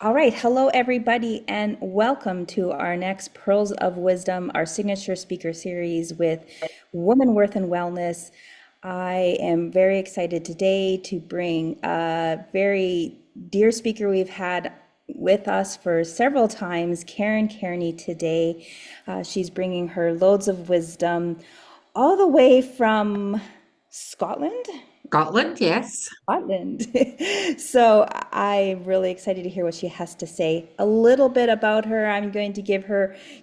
All right. Hello, everybody, and welcome to our next Pearls of Wisdom, our signature speaker series with Woman Worth and Wellness. I am very excited today to bring a very dear speaker we've had with us for several times, Karen Cairney, today. She's bringing her loads of wisdom all the way from Scotland. Scotland, yes. Scotland. So I'm really excited to hear what she has to say. A little bit about her. I'm going to give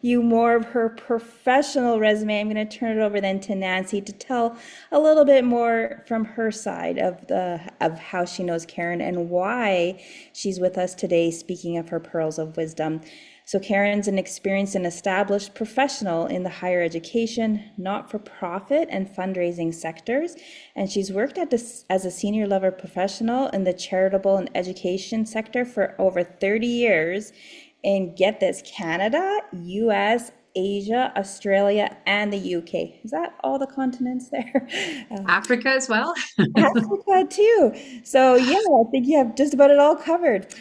you more of her professional resume. I'm going to turn it over then to Nancy to tell a little bit more from her side of how she knows Karen and why she's with us today, speaking of her pearls of wisdom. So Karen's an experienced and established professional in the higher education, not-for-profit, and fundraising sectors, and she's worked as a senior level professional in the charitable and education sector for over 30 years in, get this, Canada, US, Asia, Australia, and the UK. Is that all the continents there? Africa as well. Africa too. So yeah, I think you have just about it all covered.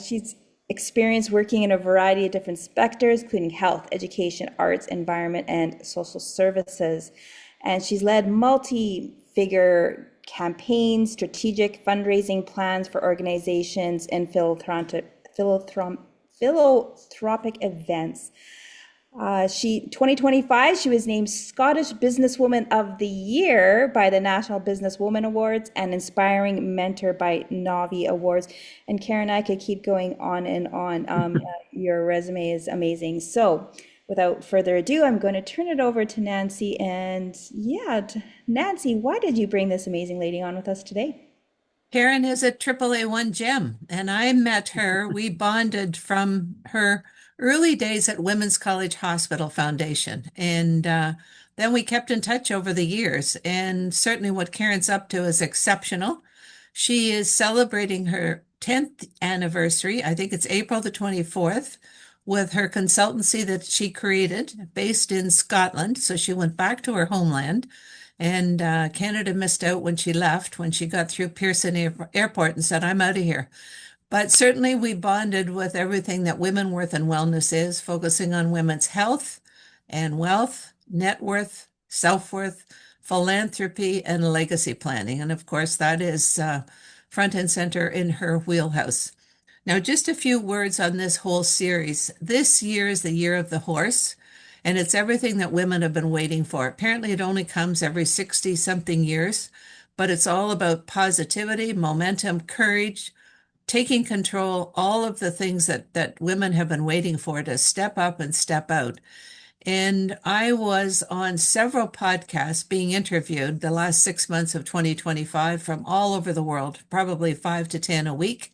She's experienced working in a variety of different sectors, including health, education, arts, environment, and social services. And she's led multi-figure campaigns, strategic fundraising plans for organizations, and philanthropic events. 2025, she was named Scottish Businesswoman of the Year by the National Businesswoman Awards and Inspiring Mentor by Navi Awards. And Karen, I could keep going on and on. Your resume is amazing. So without further ado, I'm going to turn it over to Nancy. And yeah, Nancy, why did you bring this amazing lady on with us today? Karen is a AAA1 gem, and I met her. We bonded from her early days at Women's College Hospital Foundation. And then we kept in touch over the years. And certainly what Karen's up to is exceptional. She is celebrating her 10th anniversary. I think it's April the 24th, with her consultancy that she created based in Scotland. So she went back to her homeland. And Canada missed out when she left, when she got through Pearson Airport and said, I'm out of here. But certainly we bonded with everything that Women Worth and Wellness is, focusing on women's health and wealth, net worth, self-worth, philanthropy, and legacy planning. And of course, that is front and center in her wheelhouse. Now, just a few words on this whole series. This year is the year of the horse, and it's everything that women have been waiting for. Apparently, it only comes every 60-something years, but it's all about positivity, momentum, courage, taking control, all of the things that women have been waiting for to step up and step out. And I was on several podcasts being interviewed the last 6 months of 2025 from all over the world, probably 5 to 10 a week.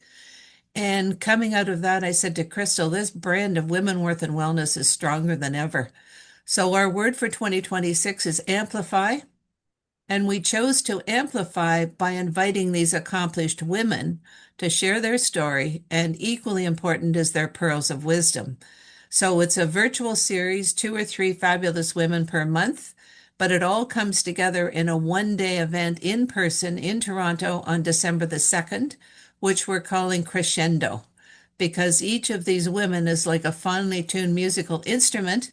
And coming out of that, I said to Crystal, this brand of Women Worth and Wellness is stronger than ever. So our word for 2026 is amplify. And we chose to amplify by inviting these accomplished women to share their story, and equally important is their pearls of wisdom. So it's a virtual series, 2 or 3 fabulous women per month, but it all comes together in a one-day event in person in Toronto on December the 2nd, which we're calling Crescendo, because each of these women is like a finely tuned musical instrument,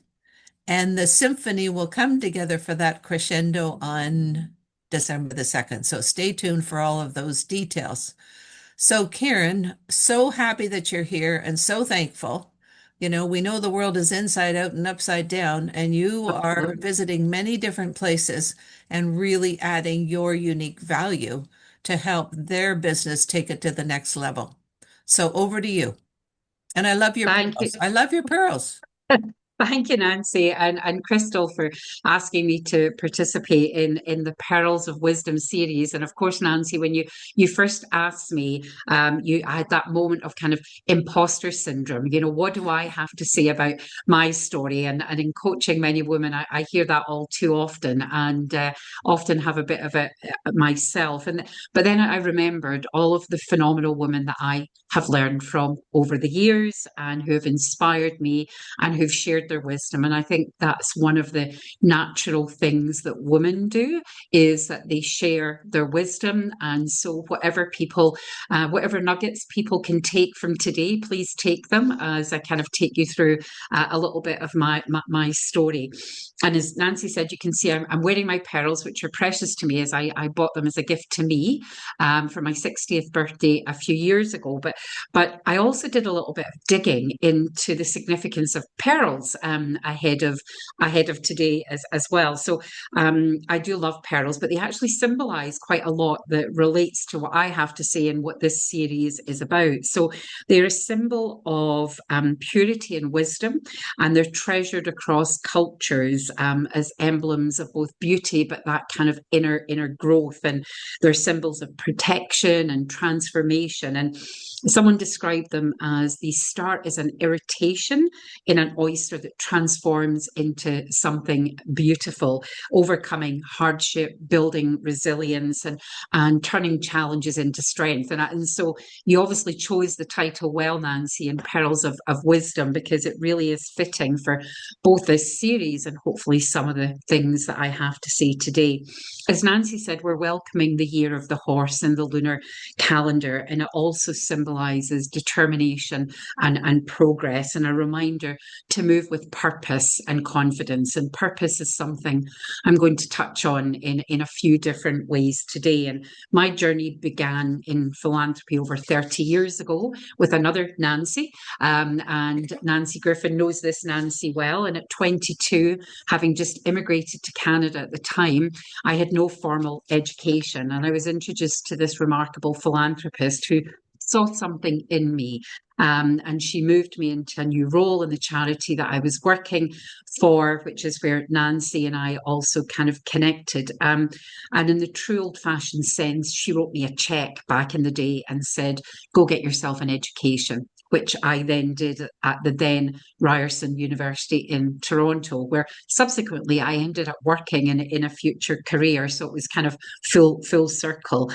and the symphony will come together for that crescendo on December the 2nd. So stay tuned for all of those details. So Karen, so happy that you're here and so thankful. You know, we know the world is inside out and upside down, and you are visiting many different places and really adding your unique value to help their business take it to the next level. So over to you. And I love your Thank you. pearls. I love your pearls. Thank you, Nancy, and Crystal, for asking me to participate in the Pearls of Wisdom series. And of course, Nancy, when you first asked me, I had that moment of kind of imposter syndrome. You know, what do I have to say about my story? And in coaching many women, I hear that all too often, and often have a bit of it myself. But then I remembered all of the phenomenal women that I have learned from over the years, and who have inspired me and who've shared their wisdom. And I think that's one of the natural things that women do, is that they share their wisdom. And so whatever nuggets people can take from today, please take them as I kind of take you through a little bit of my story. And as Nancy said, you can see I'm wearing my pearls, which are precious to me, as I bought them as a gift to me for my 60th birthday a few years ago. But I also did a little bit of digging into the significance of pearls ahead of today as well. So I do love pearls, but they actually symbolize quite a lot that relates to what I have to say and what this series is about. So they're a symbol of purity and wisdom, and they're treasured across cultures as emblems of both beauty, but that kind of inner growth. And they're symbols of protection and transformation. And someone described them as the start as an irritation in an oyster that transforms into something beautiful, overcoming hardship, building resilience, and turning challenges into strength. And so you obviously chose the title well, Nancy, in Pearls of Wisdom, because it really is fitting for both this series and hopefully some of the things that I have to say today. As Nancy said, we're welcoming the year of the horse in the lunar calendar, and it also symbolizes determination and progress, and a reminder to move with purpose and confidence. And purpose is something I'm going to touch on in a few different ways today. And my journey began in philanthropy over 30 years ago with another Nancy. And Nancy Griffin knows this Nancy well. And at 22, having just immigrated to Canada at the time, I had no formal education. And I was introduced to this remarkable philanthropist who saw something in me. And she moved me into a new role in the charity that I was working for, which is where Nancy and I also kind of connected. And in the true old-fashioned sense, she wrote me a check back in the day and said, go get yourself an education, which I then did at the then Ryerson University in Toronto, where subsequently I ended up working in a future career. So it was kind of full circle.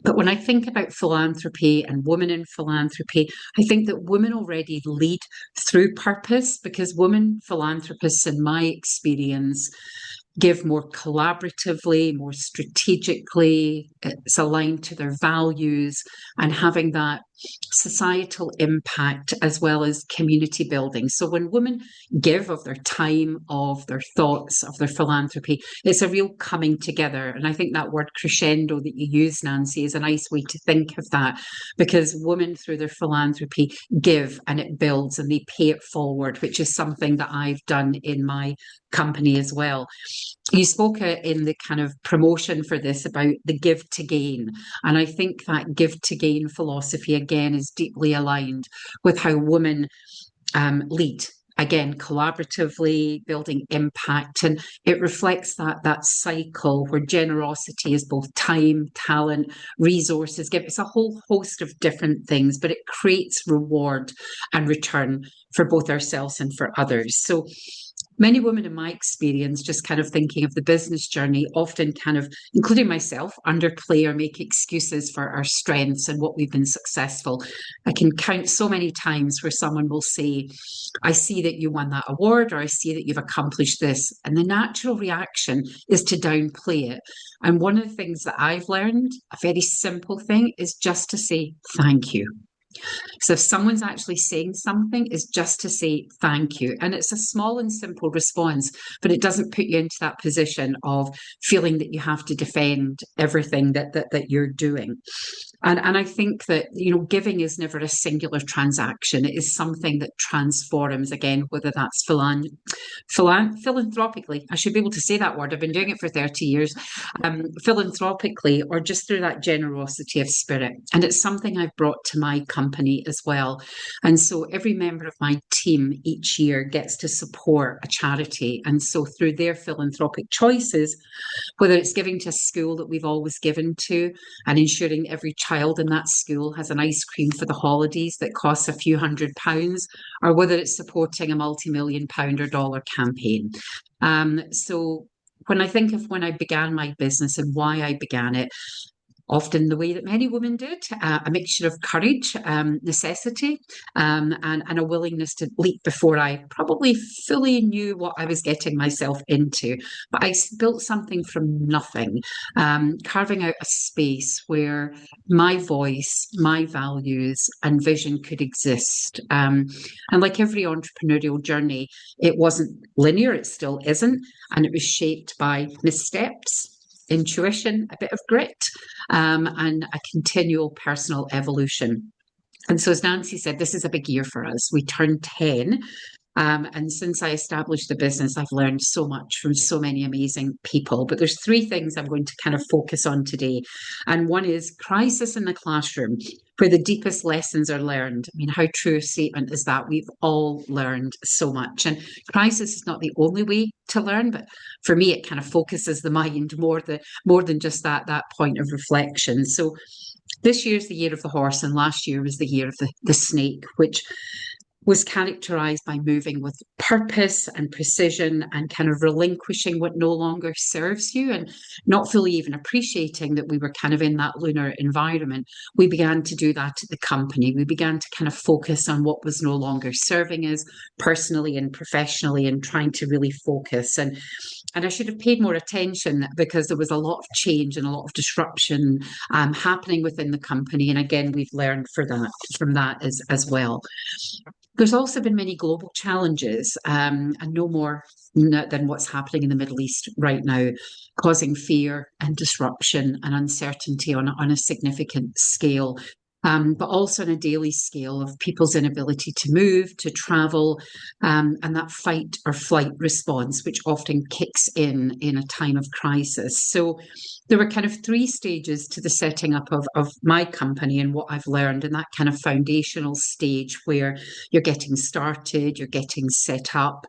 But when I think about philanthropy and women in philanthropy, I think that women already lead through purpose, because women philanthropists, in my experience, give more collaboratively, more strategically. It's aligned to their values and having that societal impact as well as community building. So when women give of their time, of their thoughts, of their philanthropy, it's a real coming together. And I think that word crescendo that you use, Nancy, is a nice way to think of that, because women through their philanthropy give and it builds and they pay it forward, which is something that I've done in my company as well. You spoke in the kind of promotion for this about the give to gain. And I think that give to gain philosophy, again, is deeply aligned with how women lead. Again, collaboratively, building impact. And it reflects that cycle where generosity is both time, talent, resources. It's a whole host of different things, but it creates reward and return for both ourselves and for others. So many women in my experience, just kind of thinking of the business journey, often kind of, including myself, underplay or make excuses for our strengths and what we've been successful. I can count so many times where someone will say, I see that you won that award, or I see that you've accomplished this. And the natural reaction is to downplay it. And one of the things that I've learned, a very simple thing, is just to say thank you. So if someone's actually saying something, is just to say thank you. And it's a small and simple response, but it doesn't put you into that position of feeling that you have to defend everything that you're doing. And I think that, giving is never a singular transaction. It is something that transforms, again, whether that's philanthropically. I should be able to say that word. I've been doing it for 30 years. Philanthropically, or just through that generosity of spirit. And it's something I've brought to my company as well. And so every member of my team each year gets to support a charity. And so through their philanthropic choices, whether it's giving to a school that we've always given to and ensuring every child in that school has an ice cream for the holidays that costs a few £100s, or whether it's supporting a multi-million-pound or dollar campaign. So when I think of when I began my business and why I began it, often the way that many women did, a mixture of courage, necessity, and a willingness to leap before I probably fully knew what I was getting myself into. But I built something from nothing, carving out a space where my voice, my values, and vision could exist. And like every entrepreneurial journey, it wasn't linear, it still isn't. And it was shaped by missteps, intuition, a bit of grit, and a continual personal evolution. And so, as Nancy said, this is a big year for us. We turned 10. And since I established the business, I've learned so much from so many amazing people. But there's three things I'm going to kind of focus on today. And one is crisis in the classroom, where the deepest lessons are learned. I mean, how true a statement is that? We've all learned so much. And crisis is not the only way to learn, but for me, it kind of focuses the mind more than just that point of reflection. So this year's the year of the horse, and last year was the year of the snake, which was characterized by moving with purpose and precision and kind of relinquishing what no longer serves you and not fully even appreciating that we were kind of in that lunar environment. We began to do that at the company. We began to kind of focus on what was no longer serving us personally and professionally and trying to really focus. And I should have paid more attention because there was a lot of change and a lot of disruption happening within the company. And again, we've learned from that as well. There's also been many global challenges, and no more than what's happening in the Middle East right now, causing fear and disruption and uncertainty on a significant scale. But also on a daily scale of people's inability to move, to travel, and that fight or flight response, which often kicks in a time of crisis. So there were kind of three stages to the setting up of my company and what I've learned in that kind of foundational stage where you're getting started, you're getting set up.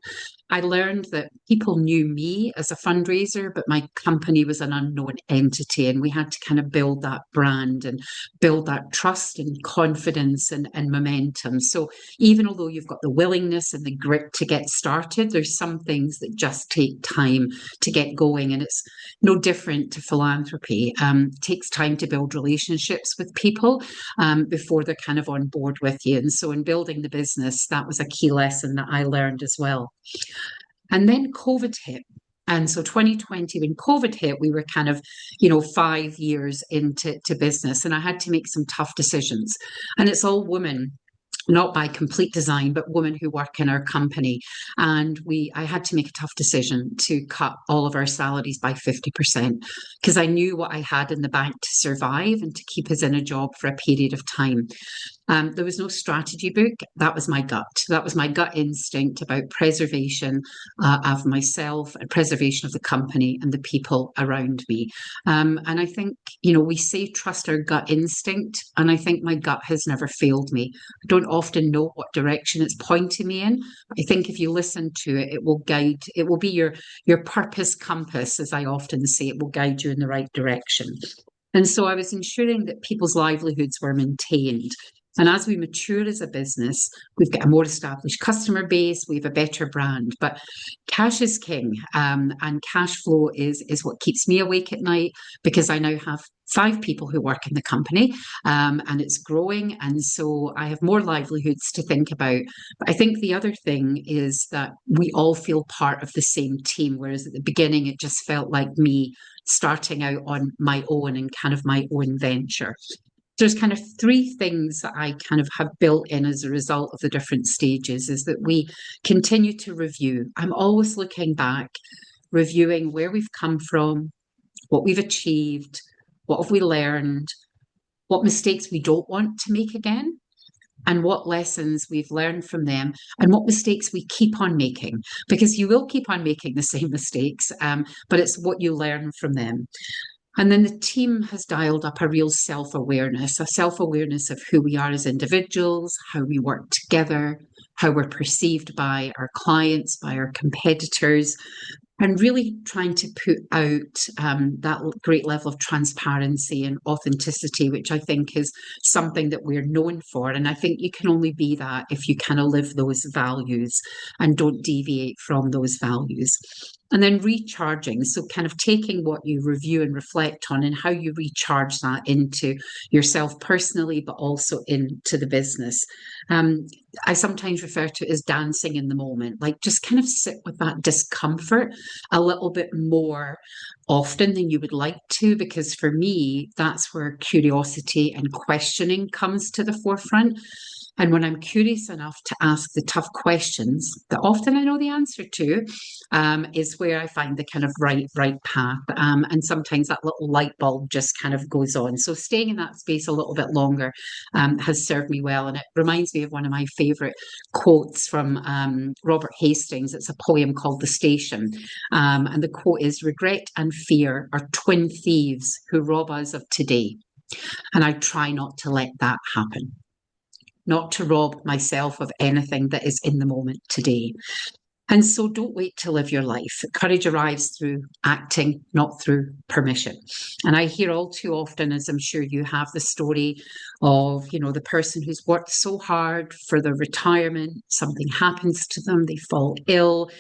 I learned that people knew me as a fundraiser, but my company was an unknown entity, and we had to kind of build that brand and build that trust and confidence and momentum. So even although you've got the willingness and the grit to get started, there's some things that just take time to get going, and it's no different to philanthropy. It takes time to build relationships with people before they're kind of on board with you. And so in building the business, that was a key lesson that I learned as well. And then COVID hit. And so 2020, when COVID hit, we were kind of, 5 years into business, and I had to make some tough decisions. And it's all women, not by complete design, but women who work in our company. And I had to make a tough decision to cut all of our salaries by 50% because I knew what I had in the bank to survive and to keep us in a job for a period of time. There was no strategy book. That was my gut. That was my gut instinct about preservation of myself and preservation of the company and the people around me. And I think, we say trust our gut instinct. And I think my gut has never failed me. I don't often know what direction it's pointing me in. I think if you listen to it, it will guide, it will be your purpose compass, as I often say, it will guide you in the right direction. And so I was ensuring that people's livelihoods were maintained. And as we mature as a business, we've got a more established customer base, we have a better brand, but cash is king, and cash flow is what keeps me awake at night because I now have 5 people who work in the company, and it's growing. And so I have more livelihoods to think about. But I think the other thing is that we all feel part of the same team, whereas at the beginning, it just felt like me starting out on my own and kind of my own venture. There's kind of 3 things that I kind of have built in as a result of the different stages is that we continue to review. I'm always looking back, reviewing where we've come from, what we've achieved, what have we learned, what mistakes we don't want to make again, and what lessons we've learned from them, and what mistakes we keep on making, because you will keep on making the same mistakes, but it's what you learn from them. And then the team has dialed up a real self-awareness of who we are as individuals, how we work together, how we're perceived by our clients, by our competitors, and really trying to put out that great level of transparency and authenticity, which I think is something that we're known for. And I think you can only be that if you kind of live those values and don't deviate from those values. And then recharging. So kind of taking what you review and reflect on and how you recharge that into yourself personally, but also into the business. I sometimes refer to it as dancing in the moment, like just kind of sit with that discomfort a little bit more often than you would like to, because for me, that's where curiosity and questioning comes to the forefront. And when I'm curious enough to ask the tough questions that often I know the answer to, is where I find the kind of right path. And sometimes that little light bulb just kind of goes on. So staying in that space a little bit longer has served me well. And it reminds me of one of my favorite quotes from Robert Hastings. It's a poem called The Station. And the quote is, "Regret and fear are twin thieves who rob us of today. And I try not to let that happen. Not to rob myself of anything that is in the moment today." And so don't wait to live your life. Courage arrives through acting, not through permission. And I hear all too often, as I'm sure you have, the story of, the person who's worked so hard for their retirement, something happens to them, they fall ill,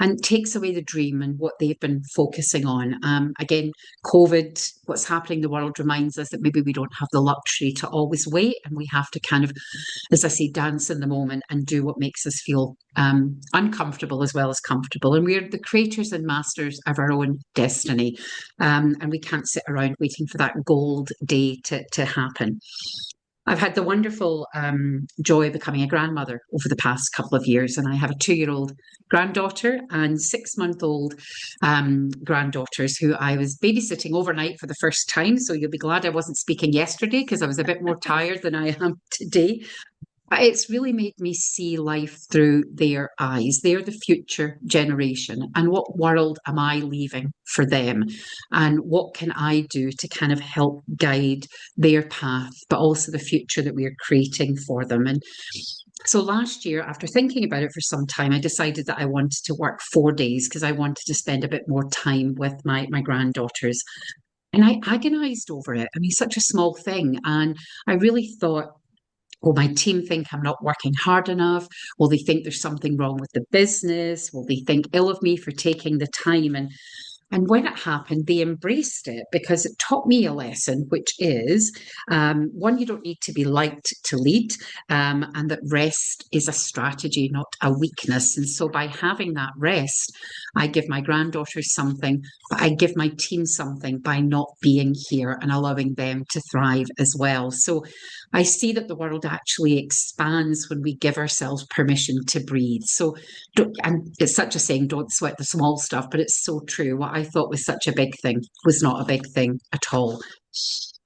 and takes away the dream and what they've been focusing on. Again, COVID, what's happening in the world reminds us that maybe we don't have the luxury to always wait, and we have to kind of, as I say, dance in the moment and do what makes us feel uncomfortable as well as comfortable. And we're the creators and masters of our own destiny. And we can't sit around waiting for that gold day to happen. I've had the wonderful joy of becoming a grandmother over the past couple of years, and I have a 2-year-old granddaughter and 6-month-old granddaughters who I was babysitting overnight for the first time. So you'll be glad I wasn't speaking yesterday, because I was a bit more tired than I am today. It's really made me see life through their eyes. They're the future generation. And what world am I leaving for them? And what can I do to kind of help guide their path, but also the future that we are creating for them? And so last year, after thinking about it for some time, I decided that I wanted to work 4 days because I wanted to spend a bit more time with my granddaughters. And I agonized over it. I mean, such a small thing. And I really thought, will my team think I'm not working hard enough? Will they think there's something wrong with the business? Will they think ill of me for taking the time? And when it happened, they embraced it because it taught me a lesson, which is one, you don't need to be liked to lead, and that rest is a strategy, not a weakness. And so by having that rest, I give my granddaughters something, but I give my team something by not being here and allowing them to thrive as well. So I see that the world actually expands when we give ourselves permission to breathe. So, and it's such a saying, don't sweat the small stuff, but it's so true. What I thought was such a big thing was not a big thing at all.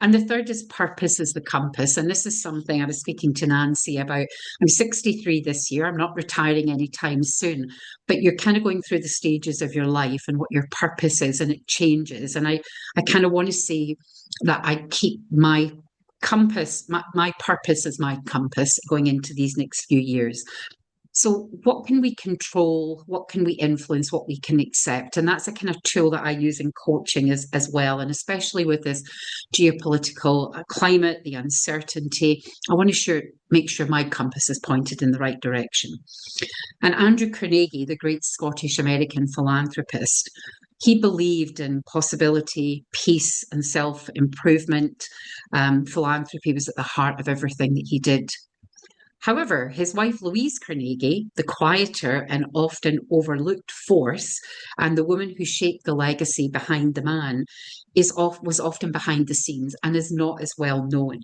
And the third is purpose is the compass. And this is something I was speaking to Nancy about. I'm 63 this year. I'm not retiring anytime soon, but you're kind of going through the stages of your life and what your purpose is, and it changes. And I kind of want to say that I keep my compass, my purpose is my compass going into these next few years. So what can we control? What can we influence? What we can accept? And that's a kind of tool that I use in coaching as well. And especially with this geopolitical climate, the uncertainty, I want to make sure my compass is pointed in the right direction. And Andrew Carnegie, the great Scottish American philanthropist, he believed in possibility, peace, and self-improvement. Philanthropy was at the heart of everything that he did. However, his wife Louise Carnegie, the quieter and often overlooked force, and the woman who shaped the legacy behind the man, was often behind the scenes and is not as well known.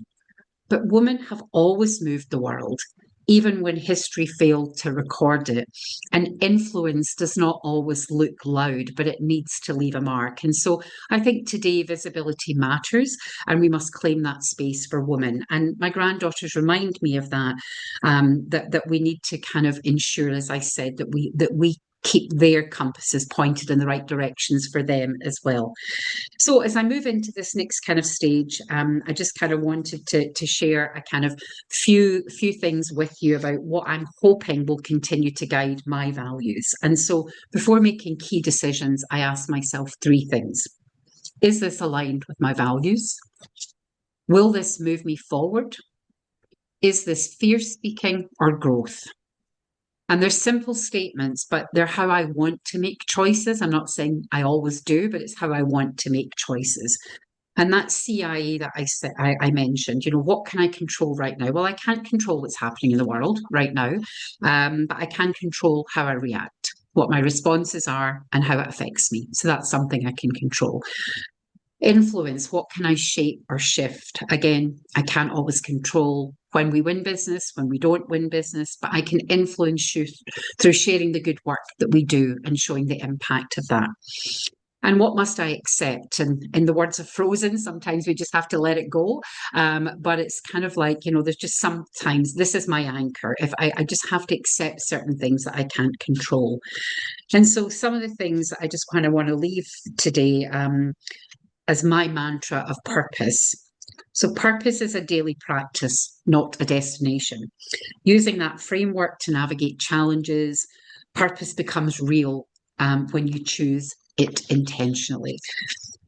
But women have always moved the world, even when history failed to record it. And influence does not always look loud, but it needs to leave a mark. And so I think today visibility matters, and we must claim that space for women. And my granddaughters remind me of that, that we need to kind of ensure, as I said, that we keep their compasses pointed in the right directions for them as well. So as I move into this next kind of stage, I just kind of wanted to share a kind of few things with you about what I'm hoping will continue to guide my values. And so before making key decisions, I ask myself 3 things. Is this aligned with my values? Will this move me forward? Is this fear speaking or growth? And they're simple statements, but they're how I want to make choices. I'm not saying I always do, but it's how I want to make choices. And that CIA that I mentioned, what can I control right now? Well, I can't control what's happening in the world right now, but I can control how I react, what my responses are, and how it affects me. So that's something I can control. Influence, what can I shape or shift? Again, I can't always control when we win business, when we don't win business, but I can influence you through sharing the good work that we do and showing the impact of that. And what must I accept? And in the words of Frozen, sometimes we just have to let it go. But it's kind of like, there's just sometimes this is my anchor. If I just have to accept certain things that I can't control. And so some of the things I just kind of want to leave today as my mantra of purpose. So purpose is a daily practice, not a destination. Using that framework to navigate challenges, purpose becomes real when you choose it intentionally.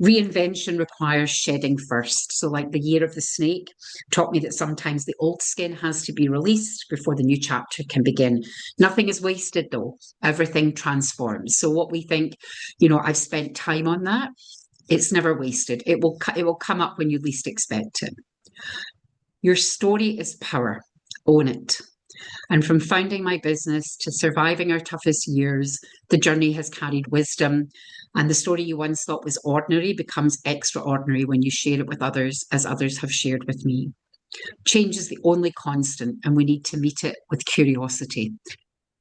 Reinvention requires shedding first. So, like the year of the snake taught me that sometimes the old skin has to be released before the new chapter can begin. Nothing is wasted, though. Everything transforms. So, what we think, I've spent time on that. It's never wasted. It will come up when you least expect it. Your story is power. Own it. And from founding my business to surviving our toughest years, the journey has carried wisdom. And the story you once thought was ordinary becomes extraordinary when you share it with others, as others have shared with me. Change is the only constant, and we need to meet it with curiosity.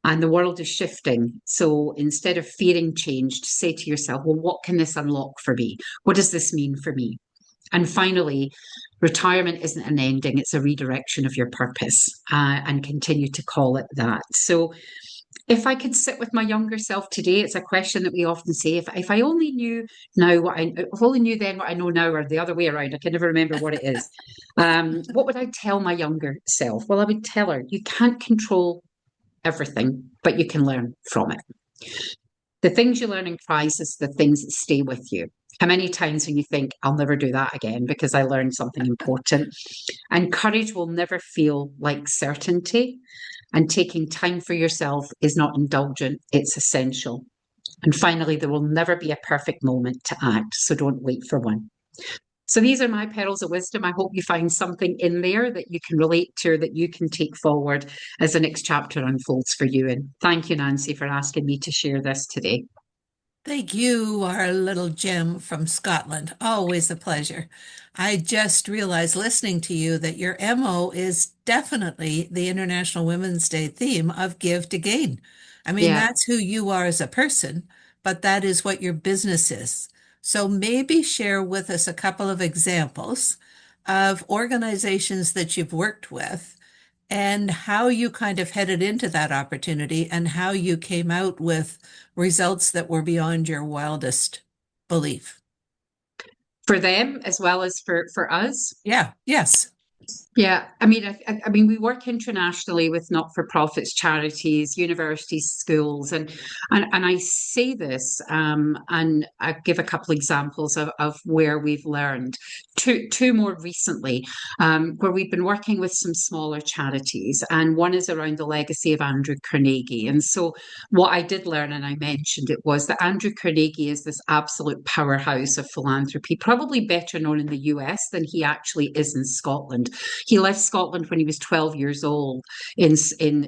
And the world is shifting. So instead of fearing change, to say to yourself, well, what can this unlock for me? What does this mean for me? And finally, retirement isn't an ending, it's a redirection of your purpose, and continue to call it that. So if I could sit with my younger self today, it's a question that we often say, if I only knew now if I only knew then what I know now, or the other way around, I can never remember what it is. What would I tell my younger self? Well, I would tell her, you can't control everything, but you can learn from it. The things you learn in crisis, the things that stay with you. How many times when you think, I'll never do that again because I learned something important? And courage will never feel like certainty. And taking time for yourself is not indulgent, it's essential. And finally, there will never be a perfect moment to act, so don't wait for one. So these are my pearls of wisdom. I hope you find something in there that you can relate to, that you can take forward as the next chapter unfolds for you. And thank you, Nancy, for asking me to share this today. Thank you, our little gem from Scotland. Always a pleasure. I just realized listening to you that your MO is definitely the International Women's Day theme of Give to Gain. I mean, Yeah. that's who you are as a person, but that is what your business is. So maybe share with us a couple of examples of organizations that you've worked with and how you kind of headed into that opportunity and how you came out with results that were beyond your wildest belief. For them as well as for us. Yeah, yes. Yeah, I mean, I mean, we work internationally with not-for-profits, charities, universities, schools, and I say this, and I give a couple examples of where we've learned. Two more recently, where we've been working with some smaller charities, and one is around the legacy of Andrew Carnegie. And so, what I did learn, and I mentioned it, was that Andrew Carnegie is this absolute powerhouse of philanthropy, probably better known in the US than he actually is in Scotland. He left Scotland when he was 12 years old in seeking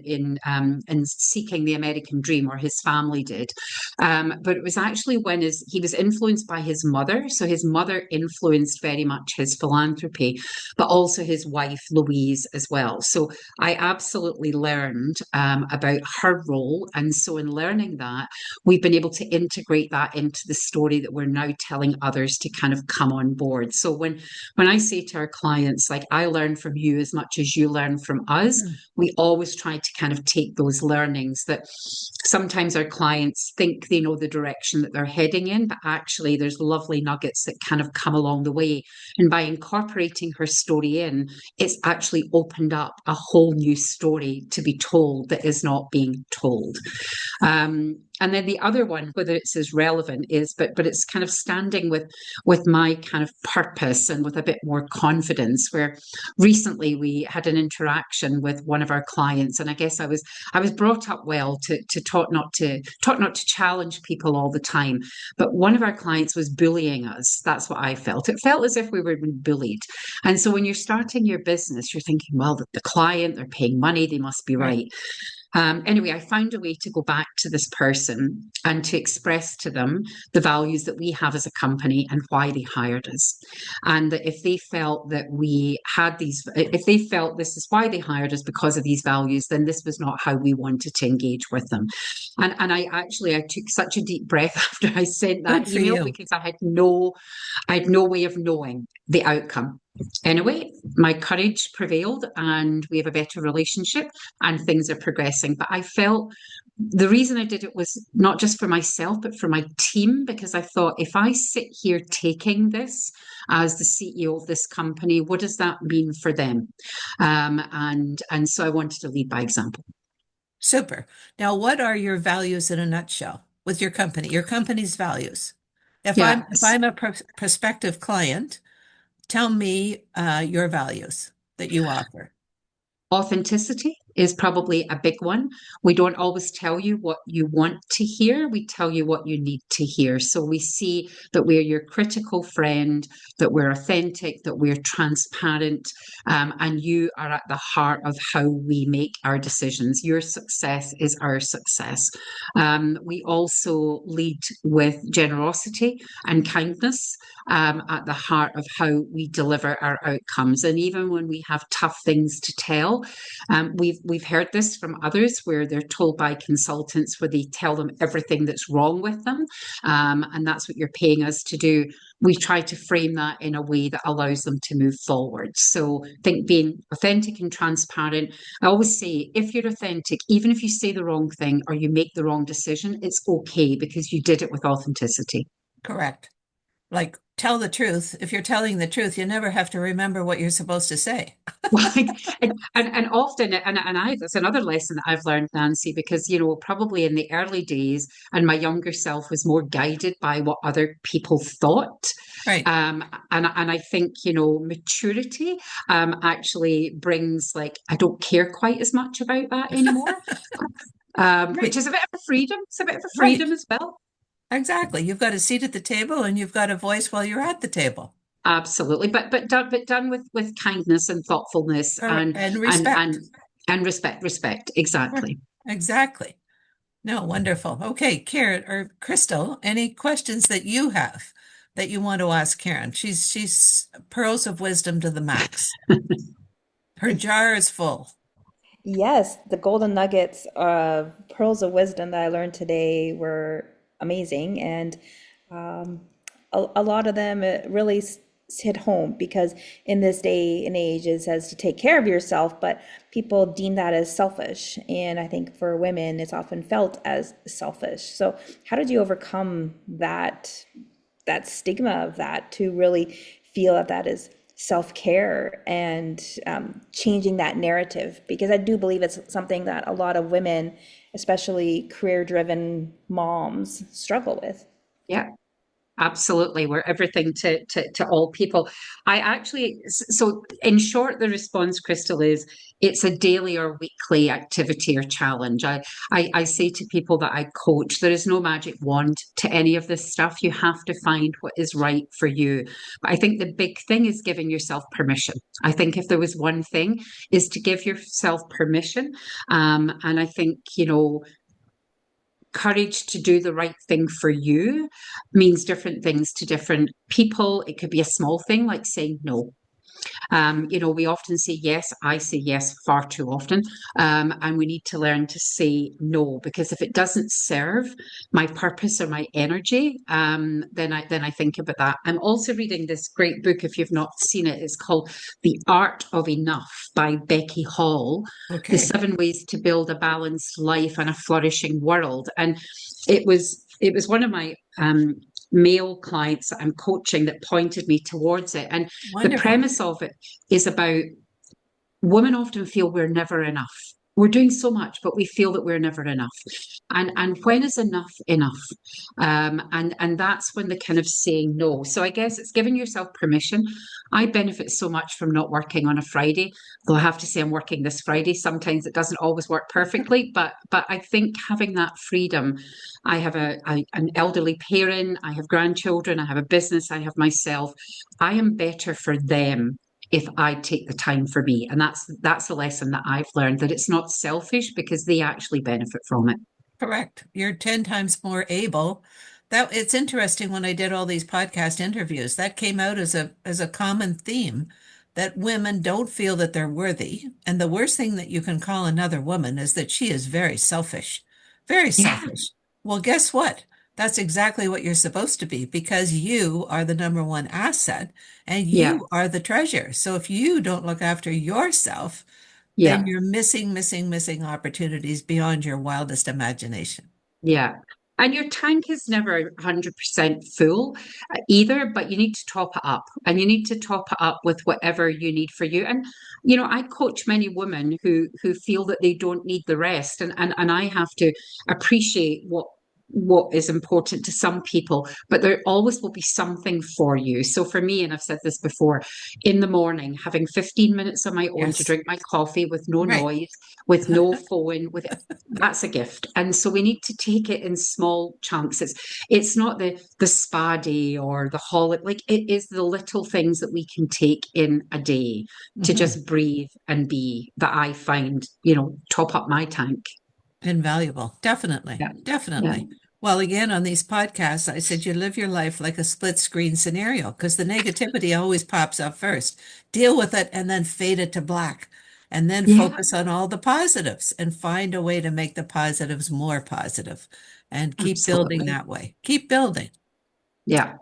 the American dream, or his family did. But it was actually when he was influenced by his mother. So his mother influenced very much his philanthropy, but also his wife, Louise, as well. So I absolutely learned about her role. And so in learning that, we've been able to integrate that into the story that we're now telling others to kind of come on board. So when I say to our clients, like, I learn from you as much as you learn from us, we always try to kind of take those learnings that sometimes our clients think they know the direction that they're heading in, but actually there's lovely nuggets that kind of come along the way. And by incorporating her story in, it's actually opened up a whole new story to be told that is not being told. And then the other one, whether it's as relevant, is but it's kind of standing with my kind of purpose and with a bit more confidence, where recently we had an interaction with one of our clients, and I guess I was brought up well to talk not to challenge people all the time. But one of our clients was bullying us. That's what I felt. It felt as if we were being bullied. And so when you're starting your business, you're thinking, well, the client, they're paying money, they must be Right. right. Anyway, I found a way to go back to this person and to express to them the values that we have as a company and why they hired us. And that if they felt that we had these, if they felt this is why they hired us because of these values, then this was not how we wanted to engage with them. And I took such a deep breath after I sent Good that for email you. because I had no way of knowing the outcome. Anyway, my courage prevailed and we have a better relationship and things are progressing. But I felt the reason I did it was not just for myself, but for my team, because I thought if I sit here taking this as the CEO of this company, what does that mean for them? And so I wanted to lead by example. Super. Now, what are your values in a nutshell with your company's values? Yeah. If I'm a prospective client, tell me your values that you offer. Authenticity is probably a big one. We don't always tell you what you want to hear. We tell you what you need to hear. So we see that we're your critical friend, that we're authentic, that we're transparent, and you are at the heart of how we make our decisions. Your success is our success. We also lead with generosity and kindness at the heart of how we deliver our outcomes. And even when we have tough things to tell, we've heard this from others where they're told by consultants where they tell them everything that's wrong with them, and that's what you're paying us to do. We try to frame that in a way that allows them to move forward. So I think being authentic and transparent. I always say, if you're authentic, even if you say the wrong thing or you make the wrong decision, it's okay because you did it with authenticity. Correct. Like, tell the truth. If you're telling the truth, you never have to remember what you're supposed to say. Like, and often, that's another lesson that I've learned, Nancy, because, probably in the early days, and my younger self was more guided by what other people thought. Right. And I think, maturity actually brings, like, I don't care quite as much about that anymore, which Right. is a bit of a freedom. It's a bit of a Right. freedom as well. Exactly. You've got a seat at the table and you've got a voice while you're at the table. Absolutely, but done with kindness and thoughtfulness Correct. and And and and respect. and respect. Right. Exactly. Exactly. No, wonderful. Okay, Karen or Crystal, any questions that you have that you want to ask Karen? She's pearls of wisdom to the max. Her jar is full. Yes, the golden nuggets of pearls of wisdom that I learned today were amazing, and um, a lot of them really hit home because in this day and age it says to take care of yourself, but people deem that as selfish, and I think for women it's often felt as selfish. So, how did you overcome that stigma of that to really feel that that is self-care and changing that narrative? Because I do believe it's something that a lot of women, especially career-driven moms, struggle with. Yeah. Absolutely, we're everything to all people. So in short, the response, Crystal, is it's a daily or weekly activity or challenge. I say to people that I coach, there is no magic wand to any of this stuff. You have to find what is right for you. But I think the big thing is giving yourself permission. I think if there was one thing, is to give yourself permission. And I think, courage to do the right thing for you means different things to different people. It could be a small thing like saying no. We often say yes. I say yes far too often. And we need to learn to say no, because if it doesn't serve my purpose or my energy, then I think about that. I'm also reading this great book. If you've not seen it, it's called The Art of Enough by Becky Hall. The Okay. 7 Ways to Build a Balanced Life and a Flourishing World. And it was one of my male clients that I'm coaching that pointed me towards it. And the Wonderful. premise of it is about women often feel we're never enough. we're doing so much, but we feel that we're never enough. And when is enough enough? And that's when the kind of saying no. So I guess it's giving yourself permission. I benefit so much from not working on a Friday, though I have to say I'm working this Friday. Sometimes it doesn't always work perfectly, but I think having that freedom. I have an elderly parent, I have grandchildren, I have a business, I have myself. I am better for them if I take the time for me. And that's a lesson that I've learned, that it's not selfish because they actually benefit from it. Correct. You're 10 times more able. That it's interesting when I did all these podcast interviews, that came out as a common theme that women don't feel that they're worthy. And the worst thing that you can call another woman is that she is very selfish. Very Yeah, selfish. Well, guess what? That's exactly what you're supposed to be because you are the number one asset and yeah, you are the treasure. So if you don't look after yourself, then yeah. you're missing opportunities beyond your wildest imagination. Yeah. And your tank is never 100% full either, but you need to top it up and you need to top it up with whatever you need for you. And, I coach many women who feel that they don't need the rest. And I have to appreciate what is important to some people, but there always will be something for you. So for me, and I've said this before, in the morning, having 15 minutes on my own to Yes. drink my coffee with no Right. noise, with no phone, with that's a gift. And so we need to take it in small chunks. It's not the spa day or the holiday, like it is the little things that we can take in a day to Mhm. just breathe and be that I find, top up my tank. Invaluable. Definitely. Yeah. Yeah. Definitely. Well, again, on these podcasts, I said you live your life like a split screen scenario because the negativity always pops up first. Deal with it and then fade it to black. And then Yeah, focus on all the positives and find a way to make the positives more positive and keep building absolutely. that way. Keep building. Yeah.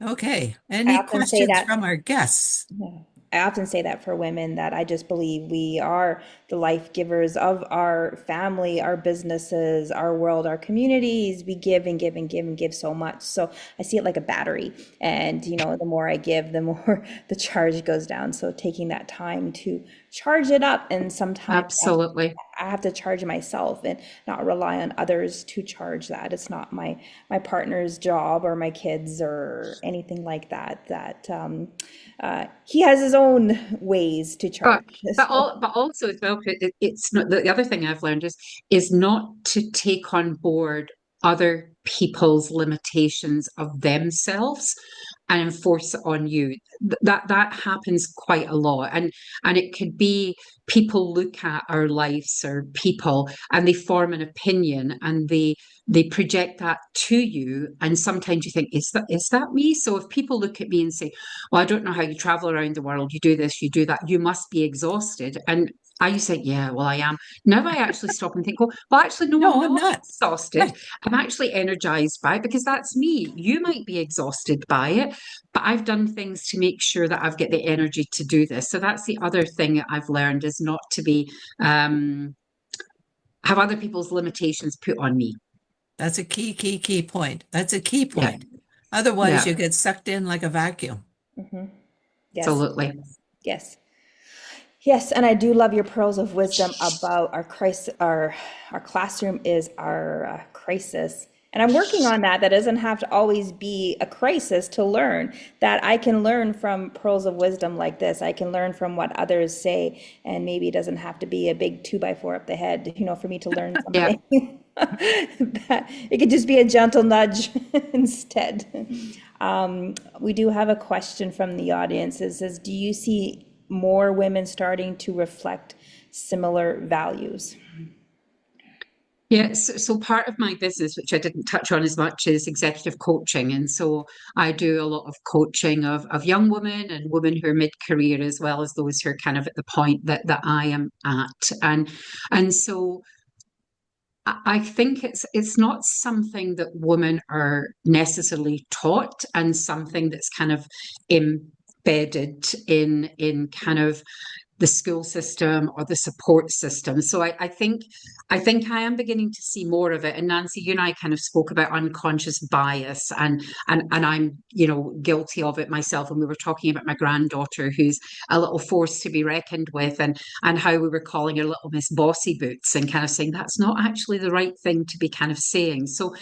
Okay. I Any often say questions that. from our guests? Yeah. I often say that for women that I just believe we are the life givers of our family, our businesses, our world, our communities. We give and give and give and give so much. So I see it like a battery. And, the more I give, the more the charge goes down. So taking that time to charge it up. And sometimes Absolutely. I have to charge myself and not rely on others to charge that. It's not my partner's job or my kids or anything like that. He has his own ways to charge. But but So, all but also as well, it's not the other thing I've learned is not to take on board other people's limitations of themselves and enforce it on you. That happens quite a lot, and it could be people look at our lives or people and they form an opinion and they project that to you, and sometimes you think, is that me? So if people look at me and say, well, I don't know how you travel around the world, you do this, you do that, you must be exhausted. And I used to think, yeah, well, I am. Now I actually stop and think, well, actually, no, I'm No, I'm not not. exhausted. Right. I'm actually energized by it because that's me. You might be exhausted by it, but I've done things to make sure that I've got the energy to do this. So that's the other thing that I've learned, is not to be have other people's limitations put on me. That's a key point. That's a key Yeah, point. Otherwise, yeah, you get sucked in like a vacuum. yes, absolutely. yes. Yes, and I do love your pearls of wisdom about our crisis. Our classroom is our crisis, and I'm working on that. That doesn't have to always be a crisis to learn. That I can learn from pearls of wisdom like this. I can learn from what others say, and maybe it doesn't have to be a big 2x4 up the head, for me to learn Yeah. something. That it could just be a gentle nudge instead. We do have a question from the audience. It says, "Do you see more women starting to reflect similar values?" Yeah, so part of my business, which I didn't touch on as much, is executive coaching. And so I do a lot of coaching of young women and women who are mid-career, as well as those who are kind of at the point that I am at. And so I think it's not something that women are necessarily taught, and something that's kind of embedded in kind of the school system or the support system. So I think I am beginning to see more of it. And Nancy, you and I kind of spoke about unconscious bias, and I'm, guilty of it myself. And we were talking about my granddaughter, who's a little force to be reckoned with, and how we were calling her little Miss Bossy Boots, and kind of saying that's not actually the right thing to be kind of saying. So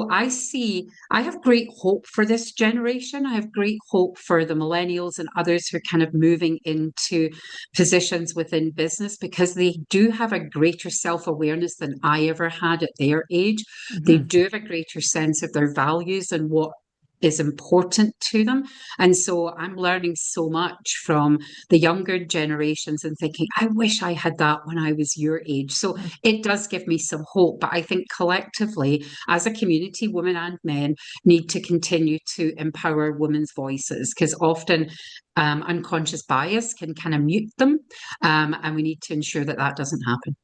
I have great hope for this generation. I have great hope for the millennials and others who are kind of moving into positions within business, because they do have a greater self-awareness than I ever had at their age. They Mhm. do have a greater sense of their values and what is important to them. And so I'm learning so much from the younger generations and thinking, I wish I had that when I was your age. So it does give me some hope. But I think collectively, as a community, women and men need to continue to empower women's voices, because often unconscious bias can kind of mute them. And we need to ensure that that doesn't happen.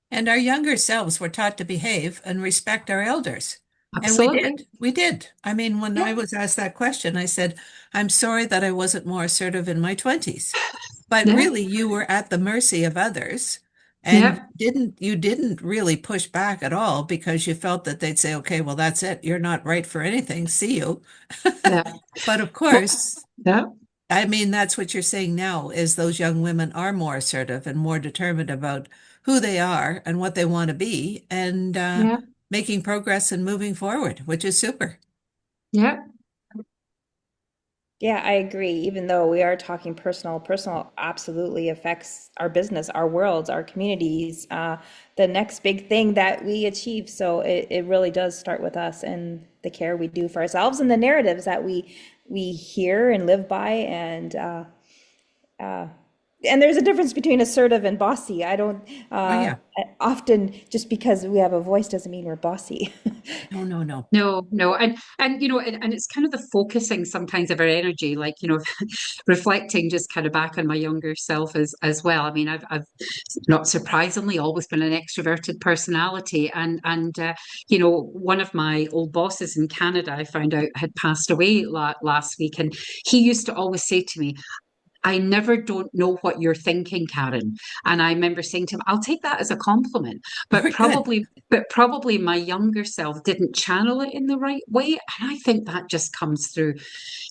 And our younger selves were taught to behave and respect our elders. And we Absolutely. did. We did. I mean, when Yeah. I was asked that question, I said, I'm sorry that I wasn't more assertive in my 20s. But Yeah. really, you were at the mercy of others and Yeah. you didn't really push back at all because you felt that they'd say, okay, well, that's it. You're not right for anything. See you. Yeah. But of Well, course, yeah. I mean, that's what you're saying now is those young women are more assertive and more determined about who they are and what they want to be and Yeah. making progress and moving forward, which is super. Yeah. Yeah, I agree. Even though we are talking personal, personal absolutely affects our business, our worlds, our communities, the next big thing that we achieve. So it really does start with us and the care we do for ourselves and the narratives that we hear and live by. And there's a difference between assertive and bossy. I don't Oh, yeah. often just because we have a voice doesn't mean we're bossy. No, no, no. No, no, and it's kind of the focusing sometimes of our energy, like reflecting just kind of back on my younger self as well. I mean, I've not surprisingly always been an extroverted personality, and one of my old bosses in Canada, I found out had passed away last week, and he used to always say to me, I never don't know what you're thinking, Karen. And I remember saying to him, I'll take that as a compliment, but Very good. probably my younger self didn't channel it in the right way. And I think that just comes through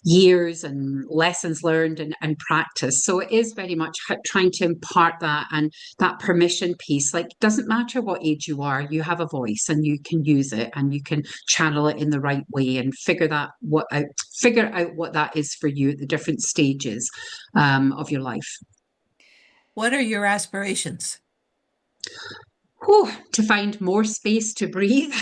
years and lessons learned and practice. So it is very much trying to impart that, and that permission piece. Like, doesn't matter what age you are, you have a voice and you can use it and you can channel it in the right way and figure out what that is for you at the different stages of your life. What are your aspirations? Whew, to find more space to breathe.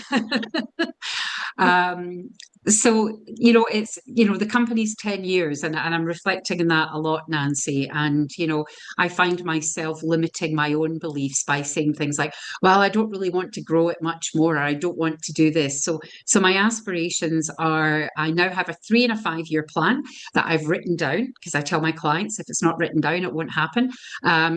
Um, so it's, the company's 10 years, and I'm reflecting on that a lot, Nancy. And, I find myself limiting my own beliefs by saying things like, well, I don't really want to grow it much more, or I don't want to do this. So my aspirations are, I now have a 3 and a 5 year plan that I've written down, because I tell my clients if it's not written down, it won't happen.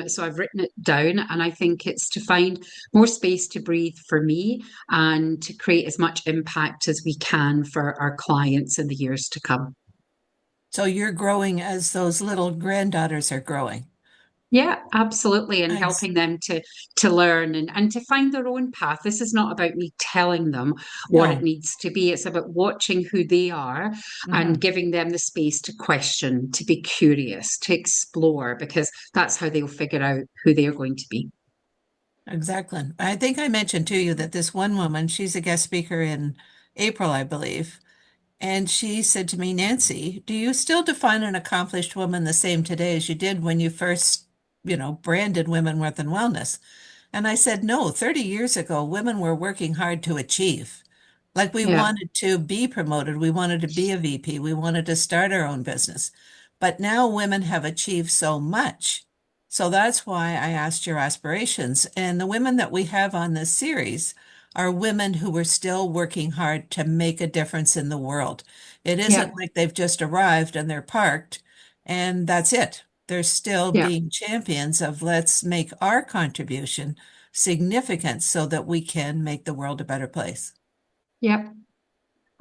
So I've written it down, and I think it's to find more space to breathe for me and to create as much impact as we can for our clients in the years to come. So you're growing as those little granddaughters are growing. Yeah, absolutely. And Ex- helping them to learn and to find their own path. This is not about me telling them what it no. needs to be. It's about watching who they are and Mhm. giving them the space to question, to be curious, to explore, because that's how they'll figure out who they're going to be. Exactly. I think I mentioned to you that this one woman, she's a guest speaker in April, I believe. And she said to me, Nancy, do you still define an accomplished woman the same today as you did when you first, branded women worth and wellness? And I said, no, 30 years ago, women were working hard to achieve. Like we Yeah, wanted to be promoted, we wanted to be a VP, we wanted to start our own business. But now women have achieved so much. So that's why I asked your aspirations. And the women that we have on this series are women who are still working hard to make a difference in the world. It yeah, isn't like they've just arrived and they're parked and that's it. They're still yeah, being champions of let's make our contribution significant so that we can make the world a better place. yeah.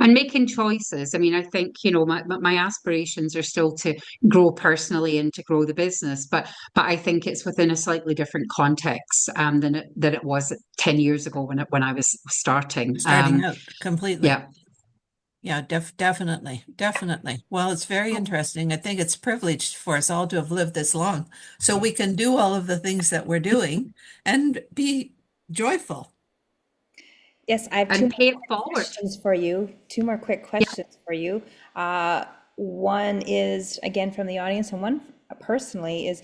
and making choices. I mean, I think, my aspirations are still to grow personally and to grow the business, but I think it's within a slightly different context than it was 10 years ago when I was starting. Starting out completely. Yeah. Yeah, definitely, definitely. Well, it's very interesting. I think it's privileged for us all to have lived this long, so we can do all of the things that we're doing and be joyful. Yes, I have two And more pay it quick forward. questions for you. Two more quick Yeah. questions for you. One is again from the audience, and one personally is,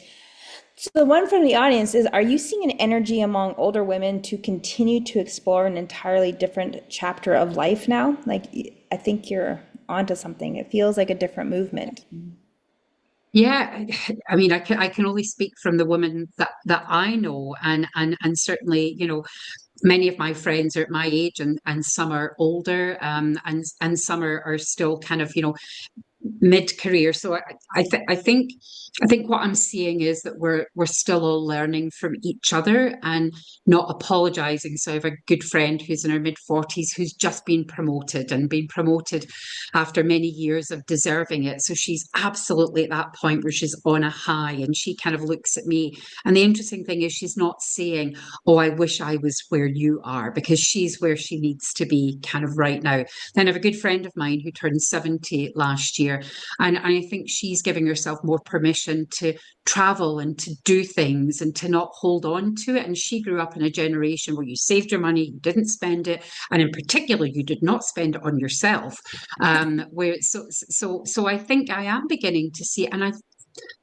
so the one from the audience is, are you seeing an energy among older women to continue to explore an entirely different chapter of life now? Like, I think you're onto something. It feels like a different movement. Yeah, I mean, I can only speak from the women that I know, and certainly, many of my friends are at my age, and some are older, and some are still kind of, mid-career. So I think what I'm seeing is that we're still all learning from each other and not apologizing. So I have a good friend who's in her mid-40s who's just been promoted after many years of deserving it. So she's absolutely at that point where she's on a high, and she kind of looks at me. And the interesting thing is she's not saying, "Oh, I wish I was where you are," because she's where she needs to be kind of right now. Then I have a good friend of mine who turned 70 last year, and I think she's giving herself more permission to travel and to do things and to not hold on to it. And she grew up in a generation where you saved your money, you didn't spend it, and in particular, you did not spend it on yourself. So I think I am beginning to see, and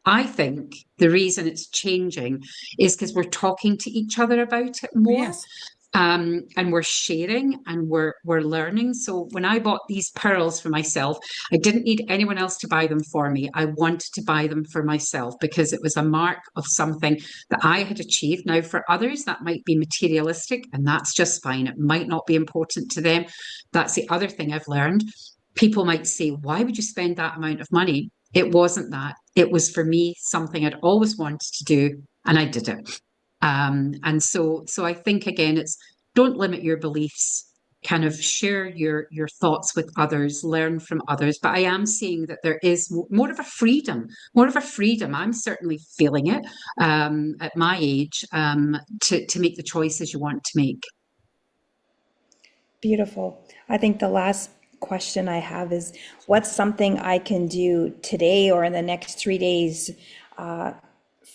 I think the reason it's changing is because we're talking to each other about it more, Yes, and we're sharing and we're learning. So when I bought these pearls for myself, I didn't need anyone else to buy them for me. I wanted to buy them for myself because it was a mark of something that I had achieved. Now, for others, that might be materialistic, and that's just fine. It might not be important to them. That's the other thing I've learned. People might say, "Why would you spend that amount of money?" It wasn't that. It was for me something I'd always wanted to do, and I did it. And so I think again, it's don't limit your beliefs. Kind of share your thoughts with others, learn from others. But I am seeing that there is more of a freedom, more of a freedom. I'm certainly feeling it at my age, to make the choices you want to make. Beautiful. I think the last question I have is, what's something I can do today or in the next 3 days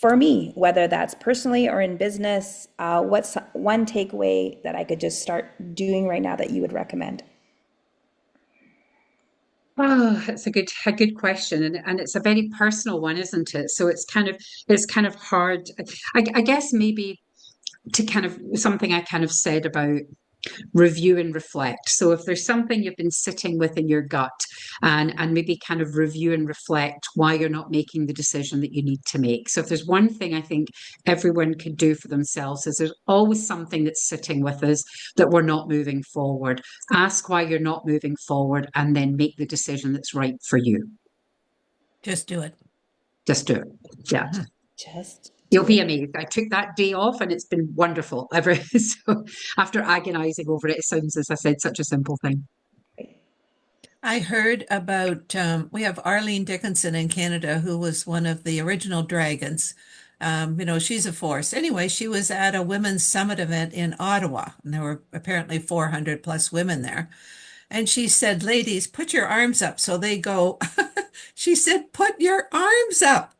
for me, whether that's personally or in business? What's one takeaway that I could just start doing right now that you would recommend? Oh, that's a good question, and it's a very personal one, isn't it? So it's kind of hard. I guess maybe to kind of something I kind of said about review and reflect. So if there's something you've been sitting with in your gut, and maybe kind of review and reflect why you're not making the decision that you need to make. So if there's one thing I think everyone could do for themselves, is there's always something that's sitting with us that we're not moving forward. Ask why you're not moving forward, and then make the decision that's right for you. just do it. Just do it. Yeah. Mhm. Just You'll do be it. amazed. I took that day off and it's been wonderful ever. So after agonizing over it, it sounds, as I said, such a simple thing. I heard about, we have Arlene Dickinson in Canada, who was one of the original dragons. She's a force. Anyway, she was at a women's summit event in Ottawa, and there were apparently 400 plus women there. And she said, ladies, put your arms up. So they go, she said, put your arms up.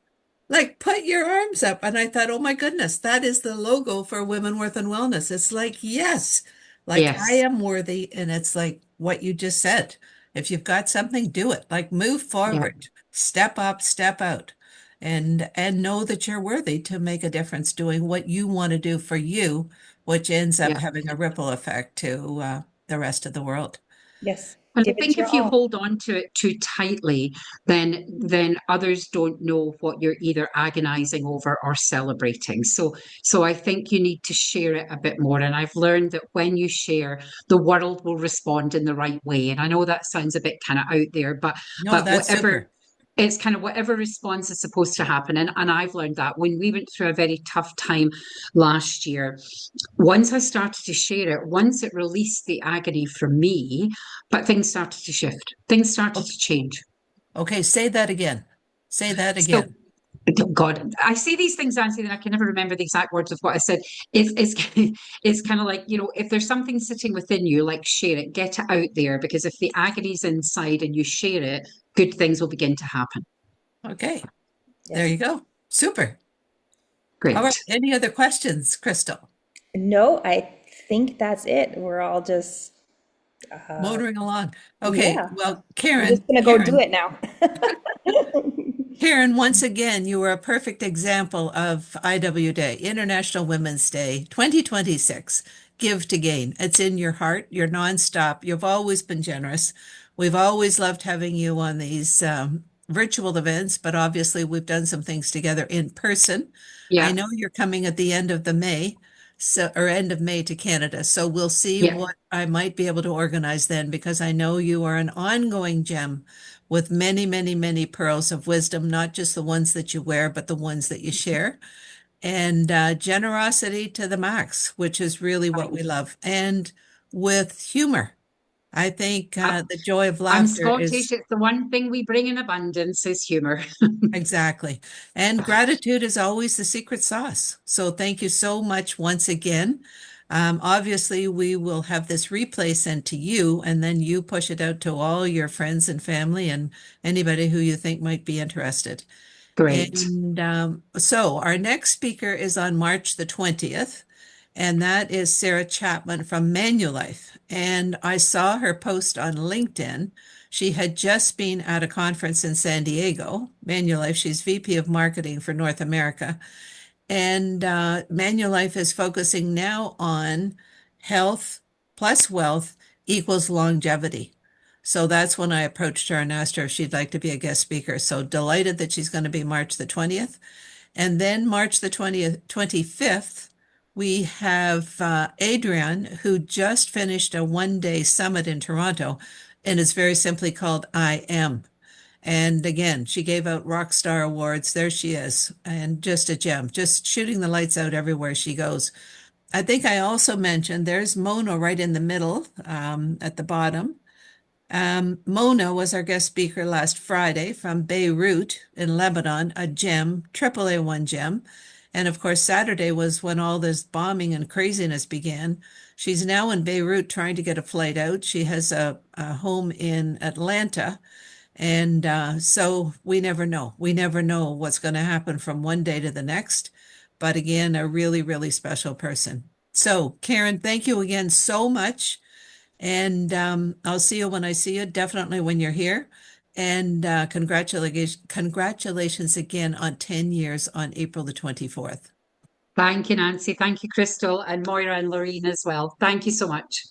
Like, put your arms up. And I thought, oh my goodness, that is the logo for Women Worth and Wellness. It's like, yes, like I Yes. am worthy. And it's like what you just said. If you've got something, do it. Like move Yeah. forward, step up, step out, and know that you're worthy to make a difference doing what you want to do for you, which ends up Yeah. having a ripple effect to the rest of the world. Yes. And I Give it think your if you all. hold on to it too tightly, then others don't know what you're either agonizing over or celebrating. So I think you need to share it a bit more. And I've learned that when you share, the world will respond in the right way. And I know that sounds a bit kind of out there, but No, but that's whatever super. it's kind of whatever response is supposed to happen. And I've learned that when we went through a very tough time last year, once I started to share it, once it released the agony from me, but things started to shift, things started to change. Okay, say that again. Say that So, again. God, I say these things, Nancy, and I can never remember the exact words of what I said. It's it's kind of like, if there's something sitting within you, like share it, get it out there, because if the agony's inside and you share it, good things will begin to happen. Okay, there Yes. you go. Super. All right. Great. Any other questions, Crystal? No, I think that's it. We're all just, Motoring along. Okay, yeah, well, I'm just gonna go do it now. Karen, once again, you were a perfect example of IW Day, International Women's Day 2026. Give to gain. It's in your heart. You're nonstop. You've always been generous. We've always loved having you on these virtual events, but obviously we've done some things together in person. I Yeah. know you're coming at the end of the May, so or end of May to Canada. So we'll see Yeah. what I might be able to organize then, because I know you are an ongoing gem with many, many, many pearls of wisdom, not just the ones that you wear, but the ones that you share. And generosity to the max, which is really what we love. And with humor. I think the joy of I'm laughter is Scottish. It's the one thing we bring in abundance is humor. exactly. And gratitude is always the secret sauce. So thank you so much once again. Obviously, we will have this replay sent to you, and then you push it out to all your friends and family and anybody who you think might be interested. Great. And so our next speaker is on March the 20th, and that is Sarah Chapman from Manulife. And I saw her post on LinkedIn. She had just been at a conference in San Diego, Manulife. She's VP of Marketing for North America. And Manulife is focusing now on health plus wealth equals longevity. So that's when I approached her and asked her if she'd like to be a guest speaker. So delighted that she's going to be March the 20th. And then March the 20th, 25th, we have Adrienne, who just finished a one-day summit in Toronto, and it's very simply called I Am. And again, she gave out rock star awards. There she is, and just a gem, just shooting the lights out everywhere she goes. I think I also mentioned there's Mona right in the middle at the bottom. Mona was our guest speaker last Friday from Beirut in Lebanon, a gem, AAA1 gem. And of course, Saturday was when all this bombing and craziness began. She's now in Beirut trying to get a flight out. She has a home in Atlanta. And so we never know. We never know what's going to happen from one day to the next. But again, a really, really special person. So, Karen, thank you again so much. And I'll see you when I see you, definitely when you're here. And congratulations again on 10 years on April the 24th. Thank you, Nancy. Thank you, Crystal, and Moira and Lorraine as well. Thank you so much.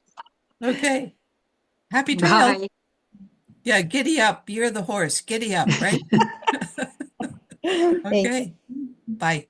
Okay. Happy trail. Bye. Yeah, giddy up. You're the horse. Giddy up, right? Thanks. Okay. Bye.